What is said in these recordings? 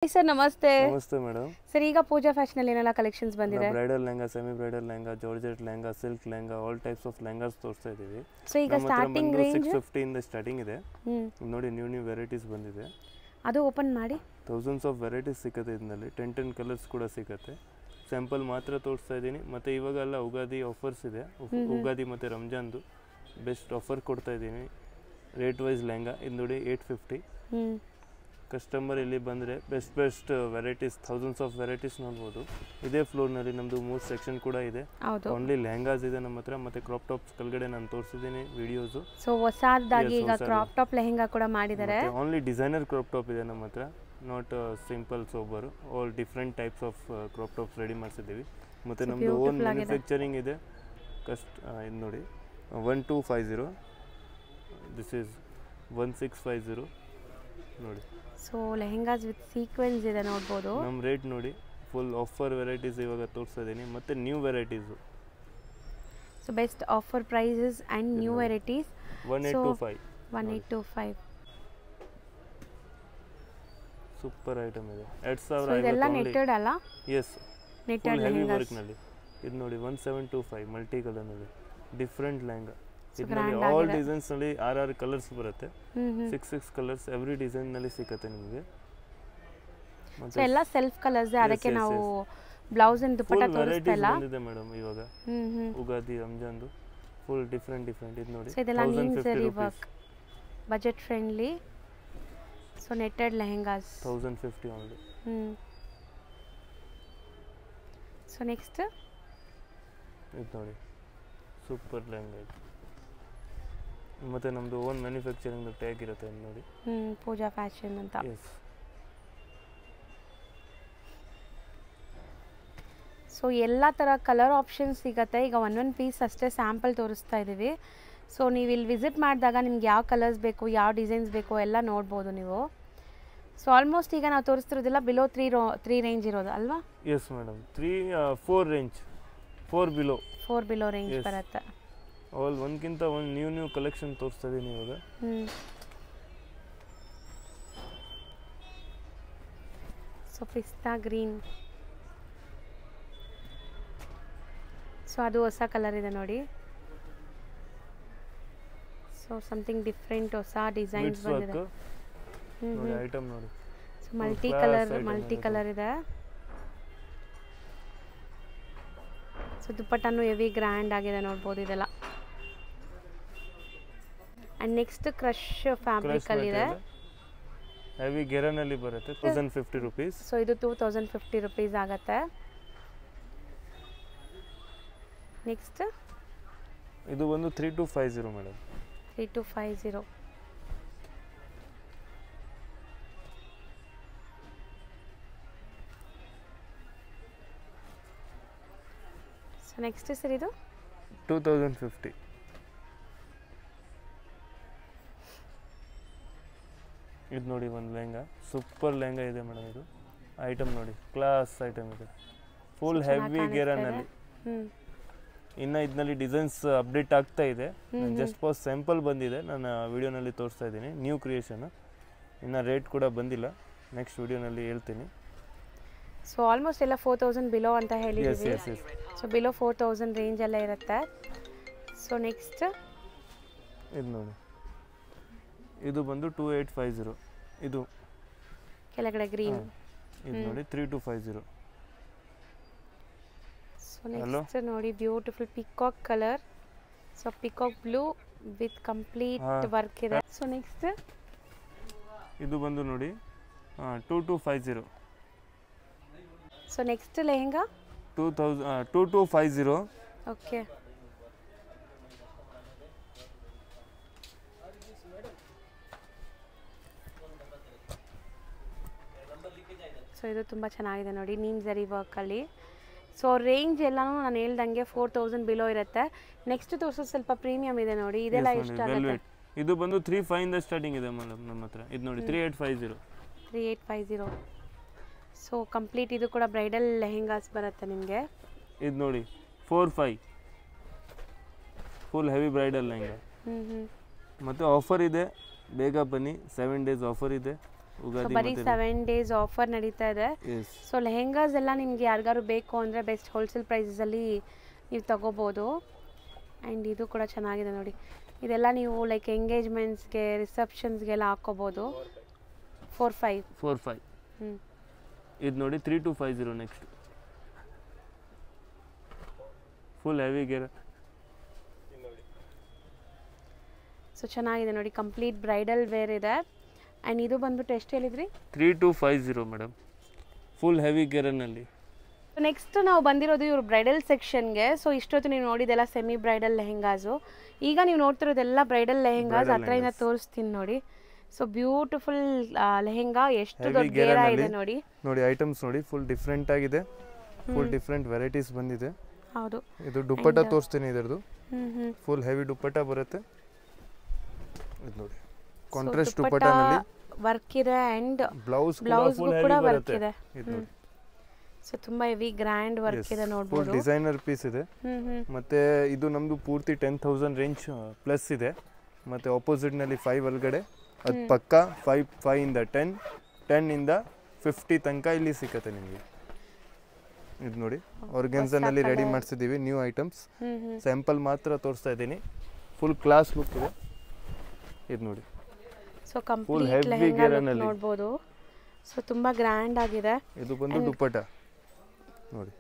Sir नमस्ते नमस्ते madam sir ಈಗ ಪೂಜಾ ಫ್ಯಾಷನ್ ಅಲ್ಲಿ ಏನೆಲ್ಲ ಕಲೆಕ್ಷನ್ಸ್ ಬಂದಿದೆ bridal lehenga semi bridal lehenga georgette lehenga silk lehenga all types of lehengas ತೋರಿಸ್ತಾ ಇದೀವಿ ಸೋ ಈಗ ಸ್ಟಾರ್ಟಿಂಗ್ ರೇಂಜ್ 650 ಇಂದ ಸ್ಟಾರ್ಟಿಂಗ್ ಇದೆ ನೋಡಿ ನ್ಯೂ ವೆರೈಟೀಸ್ ಬಂದಿದೆ ಅದು ಓಪನ್ ಮಾಡಿ ಥೌಸಂಡ್ಸ್ ಆಫ್ ವೆರೈಟೀಸ್ ಸಿಗುತ್ತೆ ಇದರಲ್ಲಿ 10 ಕಲರ್ಸ್ ಕೂಡ ಸಿಗುತ್ತೆ ಸ್ಯಾಂಪಲ್ ಮಾತ್ರ ತೋರಿಸ್ತಾ ಇದೀನಿ ಮತ್ತೆ ಇವಾಗೆಲ್ಲ ಉಗಾದಿ ಆಫರ್ಸ್ ಇದೆ ಉಗಾದಿ ಮತ್ತೆ ರಂಜಾನ್ದು ಬೆಸ್ಟ್ ಆಫರ್ ಕೊಡ್ತಾ ಇದೀನಿ ರೇಟ್ ವೈಸ್ ಲೆಹಂಗಾ ಇದು ನೋಡಿ 850 ಕಸ್ಟಮರ್ ಇಲ್ಲಿ ಬಂದರೆ best varieties thousands of varieties ನೋಡ್ಬೋದು ಇದೇ ಫ್ಲೋರ್ನಲ್ಲಿ ನಮ್ಮದು 3 ಸೆಕ್ಷನ್ ಕೂಡ ಇದೆ ಓನ್ಲಿ ಲೆಹಂಗಾಸ್ ಇದೆ ನಮ್ಮ ಹತ್ರ ಮತ್ತೆ ಕ್ರಾಪ್ ಟಾಪ್ಸ್ ಕೆಳಗಡೆ ನಾನು ತೋರಿಸಿದ್ದೀನಿ ವಿಡಿಯೋಸು ಸೊ ಹೊಸದಾಗಿ ಈಗ ಕ್ರಾಪ್ ಟಾಪ್ ಲೆಹಂಗಾ ಕೂಡ ಮಾಡಿದ್ದಾರೆ ಓನ್ಲಿ ಡಿಸೈನರ್ ಕ್ರಾಪ್ ಟಾಪ್ ಇದೆ ನಮ್ಮ ಹತ್ರ not simple sober all different types of crop tops ready ಮಾಡಿಸಿದ್ದೀವಿ ಮತ್ತು ನಮ್ಮದು ಓನ್ ಮ್ಯಾನುಫ್ಯಾಕ್ಚರಿಂಗ್ ಇದೆ ಇದು ನೋಡಿ 1250 ದಿಸ್ ಈಸ್ 1650 ನೋಡಿ ಸೊ ಲೆಹಂಗಾಸ್ ವಿತ್ ಸೀಕ್ವೆನ್ಸ್ ಇದೆ ನೋಡಬಹುದು ನಮ್ಮ ರೇಟ್ ನೋಡಿ ಫುಲ್ ಆಫರ್ ವೆರೈಟೀಸ್ ಇವಾಗ ತೋರಿಸ್ತಾ ಇದೀನಿ ಮತ್ತೆ new varieties so best offer prices and new varieties 1825 super item ಇದೆ 2000 ಇದೆಲ್ಲ ನೆಟ್ಟೆಡ್ ಅಲ್ಲ ಎಸ್ ನೆಟ್ಟೆಡ್ ಹೆವಿ ವರ್ಕ್ ನಲ್ಲಿ ಇದು ನೋಡಿ 1725 ಮಲ್ಟಿ ಕಲರ್ ನಲ್ಲಿ ಡಿಫರೆಂಟ್ ಲೆಹಂಗಾ ಇದರಲ್ಲಿ ಆಲ್ ಡಿಸೈನ್ಸ್ ನಲ್ಲಿ 6 ಕಲರ್ಸ್ ಬರುತ್ತೆ 6 ಕಲರ್ಸ್ ಎವ್ರಿ ಡಿಸೈನ್ ನಲ್ಲಿ ಸಿಗುತ್ತೆ ನಿಮಗೆ ಸೊ ಎಲ್ಲ ಸೆಲ್ಫ್ ಕಲರ್ಸ್ ಅದಕ್ಕೆ ನಾವು ಬ್ಲೌಸ್ ಅಂಡ್ ದುಪಟ್ಟಾ ತೋರಿಸ್ತಾ ಇಲ್ಲ ಬಂದಿದೆ ಮೇಡಂ ಇವಾಗ ಉಗಾದಿ ರಂಜಾನ್ದು ಫುಲ್ ಡಿಫರೆಂಟ್ ಇದು ನೋಡಿ ಸೊ ಇದೆಲ್ಲ ನೀಮ್ ಜರಿ work budget friendly so netted lehengas 1050 only so next ಇದು ನೋಡಿ ಸೂಪರ್ ಲೆಹಂಗಾ ಮತ್ತೆ ನಮ್ಮದು ಓನ್ ಮ್ಯಾನುಫ್ಯಾಕ್ಚರಿಂಗ್ ಟ್ಯಾಗ್ ಇರುತ್ತೆ ನೋಡಿ ಪೂಜಾ ಫ್ಯಾಷನ್ ಅಂತ ಸೊ ಎಲ್ಲ ಥರ ಕಲರ್ ಆಪ್ಷನ್ಸ್ ಸಿಗುತ್ತೆ ಈಗ ಒಂದೊಂದು ಪೀಸ್ ಅಷ್ಟೇ ಸ್ಯಾಂಪಲ್ ತೋರಿಸ್ತಾ ಇದ್ದೀವಿ ಸೊ ನೀವು ಇಲ್ಲಿ ವಿಸಿಟ್ ಮಾಡಿದಾಗ ನಿಮ್ಗೆ ಯಾವ ಕಲರ್ಸ್ ಬೇಕು ಯಾವ ಡಿಸೈನ್ಸ್ ಬೇಕು ಎಲ್ಲ ನೋಡ್ಬೋದು ನೀವು ಸೊ ಆಲ್ಮೋಸ್ಟ್ ಈಗ ನಾವು ತೋರಿಸ್ತಿರೋದಿಲ್ಲ ಬಿಲೋ 3 ರೇಂಜ್ ಇರೋದು ಅಲ್ವಾ yes madam 4 range 4 below range ಬರುತ್ತೆ ಆಲ್ ಒಂದಕ್ಕಿಂತ ಒಂದು ನ್ಯೂ ಕಲೆಕ್ಷನ್ ತೋರಿಸ್ತಾ ಇದೀನಿ ಇವಾಗ ಸೊ ಪಿಸ್ತಾ ಗ್ರೀನ್ ಸೊ ಅದು ಹೊಸ ಕಲರ್ ಇದೆ ನೋಡಿ ಸೊ ಸಮಥಿಂಗ್ ಡಿಫರೆಂಟ್ ಹೊಸ ಡಿಸೈನ್ಸ್ ಬಂದಿದೆ ನೋಡಿ ಐಟಮ್ ನೋಡಿ ಸೊ ಮಲ್ಟಿ ಕಲರ್ ಇದೆ ಸೊ ದುಪಟ್ಟಾನು ಹೆವಿ ಗ್ರ್ಯಾಂಡ್ ಆಗಿದೆ ನೋಡ್ಬೋದು ಇದೆಲ್ಲ ಅಂಡ್ ನೆಕ್ಸ್ಟ್ ಕ್ರಶ್ ಫ್ಯಾಬ್ರಿಕ್ ಅಲ್ಲಿ ಇದೆ ಹೆವಿ ಗೆರನ್ ಅಲ್ಲಿ ಬರುತ್ತೆ 1050 ರೂಪೀಸ್ ಸೊ ಇದು 2050 ರೂಪೀಸ್ ಆಗುತ್ತೆ ನೆಕ್ಸ್ಟ್ ಇದು ಒಂದು 3250 ಮೇಡಂ 3250 ಸೊ ನೆಕ್ಸ್ಟ್ ಸರ್ ಇದು 2050 ಇದು ನೋಡಿ ಒಂದು ಲೆಹಂಗಾ ಸೂಪರ್ ಲೆಹಂಗಾ ಇದೆ ಮೇಡಮ್ ಇದು ಐಟಮ್ ನೋಡಿ ಕ್ಲಾಸ್ ಐಟಮ್ ಇದೆ ಫುಲ್ ಹೆವಿ ಗೆರನ್ ಅಲ್ಲಿ ಇನ್ನು ಇದರಲ್ಲಿ ಡಿಸೈನ್ಸ್ ಅಪ್ಡೇಟ್ ಆಗ್ತಾ ಇದೆ ಜಸ್ಟ್ ಫಾರ್ ಸ್ಯಾಂಪಲ್ ಬಂದಿದೆ ನಾನು ವಿಡಿಯೋನಲ್ಲಿ ತೋರಿಸ್ತಾ ಇದ್ದೀನಿ ನ್ಯೂ ಕ್ರಿಯೇಷನ್ ಇನ್ನು ರೇಟ್ ಕೂಡ ಬಂದಿಲ್ಲ ನೆಕ್ಸ್ಟ್ ವಿಡಿಯೋನಲ್ಲಿ ಹೇಳ್ತೀನಿ ಸೊ ಆಲ್ಮೋಸ್ಟ್ ಎಲ್ಲ 4000 ಬಿಲೋ ಅಂತ ಹೇಳಿದ್ದೀವಿ ಸೊ ಬಿಲೋ 4000 ರೇಂಜ್ ಎಲ್ಲ ಇರುತ್ತೆ ಸೊ ನೆಕ್ಸ್ಟ್ ಇದು ನೋಡಿ ಇದು ಬಂದು 2850 ಇದು ಕೆಳಗಡೆ ಗ್ರೀನ್ ಇದು ನೋಡಿ 3250 ಸೊ ನೆಕ್ಸ್ಟ್ ನೋಡಿ beautiful peacock colour so peacock blue with complete work ಇದೆ ಸೊ ನೆಕ್ಸ್ಟ್ ಇದು ಬಂದು ನೋಡಿ 2250 so next lehenga 2250 okay so ಇದು ತುಂಬ ಚೆನ್ನಾಗಿದೆ ನೋಡಿ ನೀಮ್ ಜರಿ ವರ್ಕಲ್ಲಿ ಸೊ ರೇಂಜ್ ಎಲ್ಲನೂ ನಾನು ಹೇಳ್ದಂಗೆ 4000 ಬಿಲೋ ಇರುತ್ತೆ ನೆಕ್ಸ್ಟ್ ತೋರಿಸೋದು ಸ್ವಲ್ಪ ಪ್ರೀಮಿಯಂ ಇದೆ ನೋಡಿ ಇದೆಲ್ಲ ಎಷ್ಟು ಆಗುತ್ತೆ ಇದು ಬಂದು 35 ಇಂದ ಸ್ಟಾರ್ಟಿಂಗ್ ಇದೆ ಮೇಡಮ್ ನಮ್ಮ ಹತ್ರ ಇದು ನೋಡಿ 3850 ಸೊ ಕಂಪ್ಲೀಟ್ ಇದು ಕೂಡ ಬ್ರೈಡಲ್ ಲೆಹಂಗಾಸ್ ಬರುತ್ತೆ ನಿಮಗೆ ಇದು ನೋಡಿ 45 ಫುಲ್ ಹೆವಿ ಬ್ರೈಡಲ್ ಲೆಹಂಗಾ ಮತ್ತೆ ಆಫರ್ ಇದೆ ಬೇಗ ಬನ್ನಿ 7 ಡೇಸ್ ಆಫರ್ ಇದೆ ಉಗಾದಿ ಬರೀ 7 ಡೇಸ್ ಆಫರ್ ನಡೀತಾ ಇದೆ. ಎಸ್ ಸೊ ಲೆಹೆಂಗಾಸ್ ಎಲ್ಲ ನಿಮಗೆ ಯಾರಿಗಾರು ಬೇಕು ಅಂದರೆ ಬೆಸ್ಟ್ ಹೋಲ್ಸೇಲ್ ಪ್ರೈಸಲ್ಲಿ ನೀವು ತಗೋಬೋದು. ಆ್ಯಂಡ್ ಇದು ಕೂಡ ಚೆನ್ನಾಗಿದೆ ನೋಡಿ. ಇದೆಲ್ಲ ನೀವು ಲೈಕ್ ಎಂಗೇಜ್ಮೆಂಟ್ಸ್ಗೆ ರಿಸೆಪ್ಷನ್ಸ್ಗೆಲ್ಲ ಹಾಕ್ಕೋಬೋದು. 4-5 ಇದು ನೋಡಿ 3250 next full heavy gear. So ಚೆನ್ನಾಗಿದೆ ನೋಡಿ, ಕಂಪ್ಲೀಟ್ ಬ್ರೈಡಲ್ ವೇರ್ ಇದೆ. ಆ್ಯಂಡ್ ಇದು ಬಂದ್ಬಿಟ್ಟು ಎಷ್ಟು ಹೇಳಿದ್ರಿ? 3250 ಮೇಡಮ್, ಫುಲ್ ಹೆವಿ ಗೇರನಲ್ಲಿ. ನೆಕ್ಸ್ಟ್ ನಾವು ಬಂದಿರೋದು ಇವ್ರ ಬ್ರೈಡಲ್ ಸೆಕ್ಷನ್ಗೆ. ಸೊ ಇಷ್ಟೊತ್ತು ನೀವು ನೋಡಿದೆಲ್ಲ ಸೆಮಿ ಬ್ರೈಡಲ್ ಲೆಹೆಂಗಾಸು. ಈಗ ನೀವು ನೋಡ್ತಿರೋದೆಲ್ಲ ಬ್ರೈಡಲ್ ಲೆಹೆಂಗಾಸ್. ಹತ್ರದಿಂದ ತೋರಿಸ್ತೀನಿ ನೋಡಿ. ಸೊ ಬ್ಯೂಟಿಫುಲ್ ಲೆಹೆಂಗಾ, ಎಷ್ಟು ದೊಡ್ಡ ಗೇರ ಇದೆ ನೋಡಿ. ನೋಡಿ ಐಟಮ್ಸ್ ನೋಡಿ, ಫುಲ್ ಡಿಫ್ರೆಂಟ್ ಆಗಿದೆ, ಫುಲ್ ಡಿಫ್ರೆಂಟ್ ವೆರೈಟೀಸ್ ಬಂದಿದೆ. ಹೌದು, ಇದು ದುಪ್ಪಟ್ಟ ತೋರಿಸ್ತೀನಿ ಇದರದು. ಫುಲ್ ಹೆವಿ ದುಪ್ಪಟ್ಟ ಬರುತ್ತೆ. ಇದು ನೋಡಿ ಕಾಂಟ್ರಾಸ್ಟ್ ದುಪ್ಪಟ್ಟನಲ್ಲಿ ವರ್ಕ್ ಇದೆ ಅಂಡ್ ಬ್ಲೌಸ್ ಕೂಡ ವರ್ಕ್ ಇದೆ. ಸೊ ತುಂಬಾ ಹೆವಿ ಗ್ರ್ಯಾಂಡ್ ವರ್ಕ್ ಇದೆ ನೋಡಬಹುದು. ಫುಲ್ ಡಿಸೈನರ್ ಪೀಸ್ ಇದೆ. ಮತ್ತೆ ಇದು ನಮ್ದು ಪೂರ್ತಿ 10,000 ರೇಂಜ್ ಪ್ಲಸ್ ಇದೆ. ಮತ್ತೆ ಆಪೋಸಿಟ್ ನಲ್ಲಿ 5 ಒಳಗಡೆ, ಅದು ಪಕ್ಕ 5 ಇಂದ 10 ಇಂದ 50 ತನಕ ಇಲ್ಲಿ ಸಿಗುತ್ತೆ ನಿಮಗೆ. ಇದು ನೋಡಿ ಆರ್ಗನ್ಜಾನಲ್ಲಿ ರೆಡಿ ಮಾಡಿಸಿದೀವಿ ನ್ಯೂ ಐಟಮ್ಸ್. ಸ್ಯಾಂಪಲ್ ಮಾತ್ರ ತೋರಿಸ್ತಾ ಇದ್ದೀನಿ. ಫುಲ್ ಕ್ಲಾಸ್ ಲುಕ್ ಇದೆ. ಇದು ನೋಡಿ, ಸೊ ಕಂಪ್ಲೀಟ್ ಲೆಹೆಂಗಾ ಲುಕ್ ನೋಡಬಹುದು. ಸೊ ತುಂಬಾ ಗ್ರ್ಯಾಂಡ್ ಆಗಿದೆ. ಇದು ಬಂದು ದುಪ್ಪಟ್ಟ ನೋಡಿ,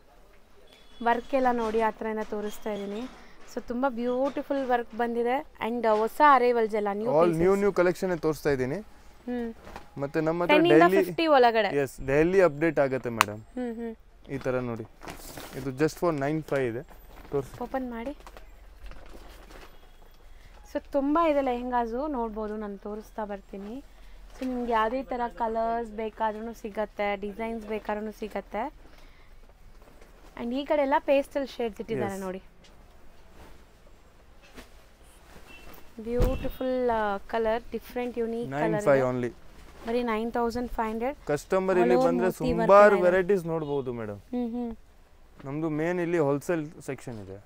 ವರ್ಕ್ ಎಲ್ಲ ನೋಡಿ ಹತ್ರದಿಂದ ತೋರಿಸ್ತಾ ಇದ್ದೀನಿ. ಸೊ ತುಂಬಾ ಬ್ಯೂಟಿಫುಲ್ ವರ್ಕ್ ಬಂದಿದೆ. ಅಂಡ್ ಹೊಸ ಅರೈವಲ್ಸ್ ಎಲ್ಲ ನ್ಯೂ ಕಲೆಕ್ಷನ್ ತೋರಿಸ್ತಾ ಇದ್ದೀನಿ. ಮತ್ತೆ ನಮ್ಮ ಹತ್ರ 10 ಇಂದ 50 ಒಳಗಡೆ ಡೈಲಿ ಅಪ್ಡೇಟ್ ಆಗುತ್ತೆ ಮೇಡಮ್. ಈ ತರ ನೋಡಿ, ಇದು ಜಸ್ಟ್ ಫಾರ್ 95 ಇದೆ. ಓಪನ್ ಮಾಡಿ. ಸೊ ತುಂಬ ಇದೆ ಲೆಹೆಂಗಾಸು ನೋಡ್ಬೋದು. ನಾನು ತೋರಿಸ್ತಾ ಬರ್ತೀನಿ. ಸೊ ನಿಮ್ಗೆ ಯಾವುದೇ ಥರ ಕಲರ್ಸ್ ಬೇಕಾದ್ರೂ ಸಿಗತ್ತೆ, ಡಿಸೈನ್ಸ್ ಬೇಕಾದ್ರೂ ಸಿಗತ್ತೆ. ಆ್ಯಂಡ್ ಈ ಕಡೆ ಎಲ್ಲ ಪೇಸ್ಟಲ್ ಶೇಡ್ಸ್ ಇಟ್ಟಿದ್ದಾರೆ ನೋಡಿ. Beautiful colour, different unique colour. ಬರೀ 9500. ಕಸ್ಟಮರ್ ಇಲ್ಲಿ ಬಂದ್ರೆ ಸುಮಾರು ವೆರೈಟೀಸ್ ನೋಡಬಹುದು ಮೇಡಮ್. ನಮ್ದು ಮೇನ್ ಇಲ್ಲಿ ಹೋಲ್ಸೇಲ್ ಸೆಕ್ಷನ್ ಇದೆ.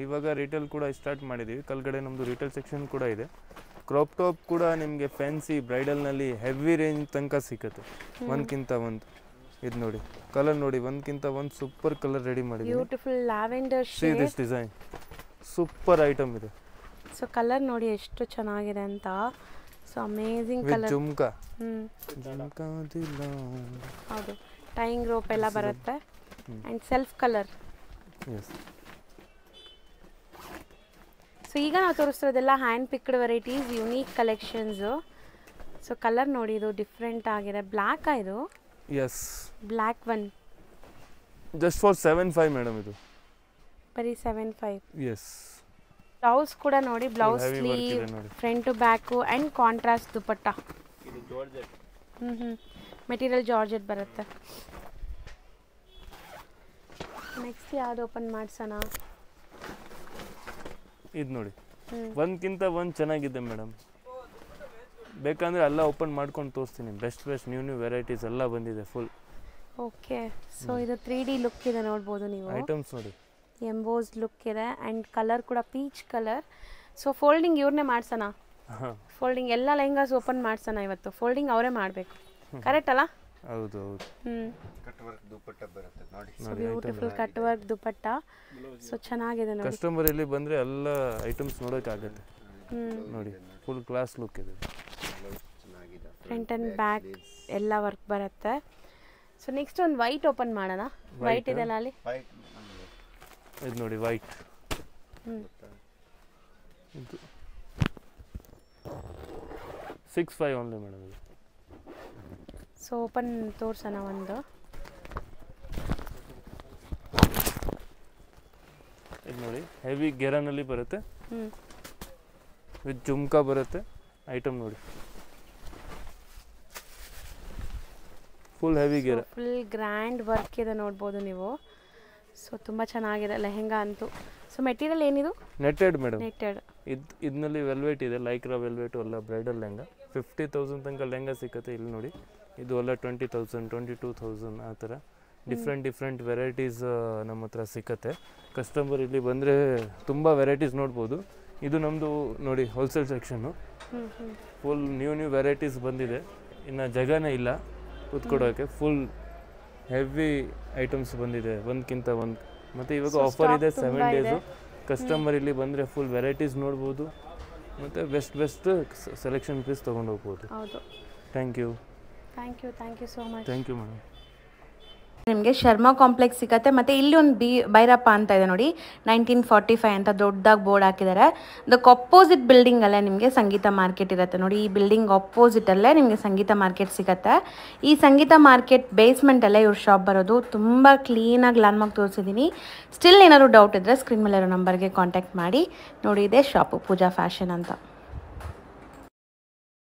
ಇವಾಗ ರಿಟೇಲ್ ಕೂಡ ಸ್ಟಾರ್ಟ್ ಮಾಡಿದೀವಿ. ಕೆಳಗಡೆ ನಮ್ದು ರಿಟೇಲ್ ಸೆಕ್ಷನ್ ಕೂಡ ಇದೆ. ಕ್ರಾಪ್ ಟಾಪ್ ಕೂಡ ನಿಮಗೆ ಫ್ಯಾನ್ಸಿ ಬ್ರೈಡಲ್ ನಲ್ಲಿ ಹೆವಿ ರೇಂಜ್ ತನಕ ಸಿಗುತ್ತೆ. ಒಂದಕ್ಕಿಂತ ಒಂದು. ಇದು ನೋಡಿ ಕಲರ್ ನೋಡಿ, ಒಂದಕ್ಕಿಂತ ಒಂದು ಸೂಪರ್ ಕಲರ್ ರೆಡಿ ಮಾಡಿದೀವಿ. Beautiful lavender shade. This design super item ಇದೆ. ಸೊ ಕಲರ್ ನೋಡಿ ಎಷ್ಟು ಚೆನ್ನಾಗಿದೆ ಅಂತ. So amazing colour. ಜುಮ್ಕಾ ಹೌದು, ಟೈಯಿಂಗ್ ರೋಪ್ ಎಲ್ಲ ಬರುತ್ತೆ. And self colour. ಸೊ ಈಗ ನಾವು ತೋರಿಸ್ತಿರೋದೆಲ್ಲ hand picked varieties, unique collections. So colour ನೋಡಿ, ಇದು ಡಿಫ್ರೆಂಟ್ ಆಗಿದೆ. ಬ್ಲ್ಯಾಕ್ ಇದು. Yes, black one just for 75 madam. ಇದು ಬರೀ 75. ಎಸ್. ಬ್ಲೌಸ್ ಕೂಡ ನೋಡಿ, blouse sleeve, front to back and contrast dupatta. ಇದು ಜಾರ್ಜೆಟ್. ಮೆಟೀರಿಯಲ್ ಜಾರ್ಜೆಟ್ ಬರುತ್ತೆ. ನೆಕ್ಸ್ಟ್ ಯಾವ್ದು ಓಪನ್ ಮಾಡ್ಸೋಣ? ಇದು ನೋಡಿ, ಒಂದಕ್ಕಿಂತ ಒಂದು ಚೆನ್ನಾಗಿದೆ ಮೇಡಮ್. ಬೇಕಂದ್ರೆ ಎಲ್ಲ ಓಪನ್ ಮಾಡ್ಕೊಂಡು ತೋರಿಸ್ತೀನಿ. ಬೆಸ್ಟ್ ನ್ಯೂ ವೆರೈಟೀಸ್ ಎಲ್ಲ ಬಂದಿದೆ ಫುಲ್. ಓಕೆ. ಸೊ ಇದು 3D ಲುಕ್ ಇದೆ ನೋಡ್ಬೋದು ನೀವು. ಐಟಮ್ಸ್ ನೋಡಿ, ಎಂಬೋಸ್ ಲುಕ್ ಇದೆ ಅಂಡ್ ಕಲರ್ ಕೂಡ ಪೀಚ್ ಕಲರ್. ಸೊ ಫೋಲ್ಡಿಂಗ್ ಇವ್ರನ್ನೇ ಮಾಡ್ಸೋಣ. ಫೋಲ್ಡಿಂಗ್ ಎಲ್ಲ ಲೆಹಂಗಾಸ್ ಓಪನ್ ಮಾಡ್ಸೋಣ ಇವತ್ತು. ಫೋಲ್ಡಿಂಗ್ ಅವರೇ ಮಾಡಬೇಕು, ಕರೆಕ್ಟ್ ಅಲ್ಲ? ಹೌದು ಹೌದು. ಕಟ್ ವರ್ಕ್ ದುಪಟ್ಟ ಬರುತ್ತೆ ನೋಡಿ. So beautiful cut work dupatta. So ಚೆನ್ನಾಗಿದೆ ನೋಡಿ. ಕಸ್ಟಮರ್ ಇಲ್ಲಿ ಬಂದ್ರೆ ಎಲ್ಲ ಐಟಮ್ಸ್ ನೋಡೋಕೆ ಆಗುತ್ತೆ. ನೋಡಿ ಫುಲ್ ಕ್ಲಾಸ್ ಲುಕ್ ಇದೆ. ಫ್ರಂಟ್ ಅಂಡ್ ಬ್ಯಾಕ್ ಎಲ್ಲ ವರ್ಕ್ ಬರುತ್ತೆ. ಸೊ ನೆಕ್ಸ್ಟ್ ಒಂದು ವೈಟ್ ಓಪನ್ ಮಾಡೋಣ. ವೈಟ್ ಇದೆಲ್ಲ ಅಲ್ಲಿ. ಇದು ನೋಡಿ ವೈಟ್. ಇದು 65 ಓನ್ಲಿ ಮೇಡಮ್. ಸೊ ಓಪನ್ ತೋರ್ಸೋಣ ಒಂದು. ಇದು ನೋಡಿ ಹೆವಿ ಗೆರನಲ್ಲಿ ಬರುತ್ತೆ. ವಿತ್ ಜುಮ್ಕಾ ಬರುತ್ತೆ. ಐಟಮ್ ನೋಡಿ ಫುಲ್ ಹೆವಿ ಗೆರ. ಫುಲ್ ಗ್ರ್ಯಾಂಡ್ ವರ್ಕ್ ಇದೆ ನೋಡ್ಬೋದು ನೀವು. ಸೊ ತುಂಬ ಚೆನ್ನಾಗಿದೆ ಲೆಹೆಂಗಾ ಅಂತೂ. ಸೊ ಮೆಟೀರಿಯಲ್ ಏನಿದು? Netted madam. ನೆಟ್ಟೆಡ್. ಇದರಲ್ಲಿ ವೆಲ್ವೆಟ್ ಇದೆ, ಲೈಕ್ರಾ ವೆಲ್ವೆಟ್ ಎಲ್ಲ ಬ್ರೈಡಲ್ ಲೆಹಂಗಾ. 50,000 ತನಕ ಲೆಹಂಗಾ ಸಿಗುತ್ತೆ ಇಲ್ಲಿ ನೋಡಿ. ಇದು ಎಲ್ಲ 20,000 22,000 ಆ ಥರ ಡಿಫ್ರೆಂಟ್ ವೆರೈಟೀಸ್ ನಮ್ಮ ಹತ್ರ ಸಿಕ್ಕತ್ತೆ. ಕಸ್ಟಮರ್ ಇಲ್ಲಿ ಬಂದರೆ ತುಂಬ ವೆರೈಟೀಸ್ ನೋಡ್ಬೋದು. ಇದು ನಮ್ಮದು ನೋಡಿ wholesale section. Full new varieties ಬಂದಿದೆ. ಇನ್ನು ಜಾಗನೇ ಇಲ್ಲ ಕೂತ್ಕೊಡೋಕ್ಕೆ. ಫುಲ್ ಹೆವಿ ಐಟಮ್ಸ್ ಬಂದಿದೆ, ಒಂದಕ್ಕಿಂತ ಒಂದು. ಮತ್ತು ಇವಾಗ ಆಫರ್ ಇದೆ 7 ಡೇಸು. ಕಸ್ಟಮರ್ ಇಲ್ಲಿ ಬಂದರೆ ಫುಲ್ ವೆರೈಟೀಸ್ ನೋಡ್ಬೋದು ಮತ್ತು ಬೆಸ್ಟ್ ಸೆಲೆಕ್ಷನ್ ಪೀಸ್ ತೊಗೊಂಡು ಹೋಗ್ಬೋದು. ಹೌದು. Thank you so much. Thank you madam. ನಿಮಗೆ ಶರ್ಮಾ ಕಾಂಪ್ಲೆಕ್ಸ್ ಸಿಗುತ್ತೆ. ಮತ್ತು ಇಲ್ಲಿ ಒಂದು ಭೈರಪ್ಪ ಅಂತ ಇದೆ ನೋಡಿ, 1945 ಅಂತ ದೊಡ್ಡದಾಗಿ ಬೋರ್ಡ್ ಹಾಕಿದ್ದಾರೆ. ಅದಕ್ಕೆ ಅಪೋಸಿಟ್ ಬಿಲ್ಡಿಂಗಲ್ಲೇ ನಿಮಗೆ ಸಂಗೀತ ಮಾರ್ಕೆಟ್ ಇರುತ್ತೆ ನೋಡಿ. ಈ ಬಿಲ್ಡಿಂಗ್ ಅಪೋಸಿಟಲ್ಲೇ ನಿಮಗೆ ಸಂಗೀತ ಮಾರ್ಕೆಟ್ ಸಿಗುತ್ತೆ. ಈ ಸಂಗೀತ ಮಾರ್ಕೆಟ್ ಬೇಸ್ಮೆಂಟಲ್ಲೇ ಇವ್ರ ಶಾಪ್ ಬರೋದು. ತುಂಬ ಕ್ಲೀನಾಗಿ ಲ್ಯಾಂಡ್ಮಾರ್ಕ್ ತೋರಿಸಿದ್ದೀನಿ. ಸ್ಟಿಲ್ ಏನಾದರೂ ಡೌಟ್ ಇದ್ದರೆ ಸ್ಕ್ರೀನ್ ಮೇಲೆ ಇರೋ ನಂಬರ್ಗೆ ಕಾಂಟ್ಯಾಕ್ಟ್ ಮಾಡಿ. ನೋಡಿ, ಇದೆ ಶಾಪು ಪೂಜಾ ಫ್ಯಾಷನ್ ಅಂತ.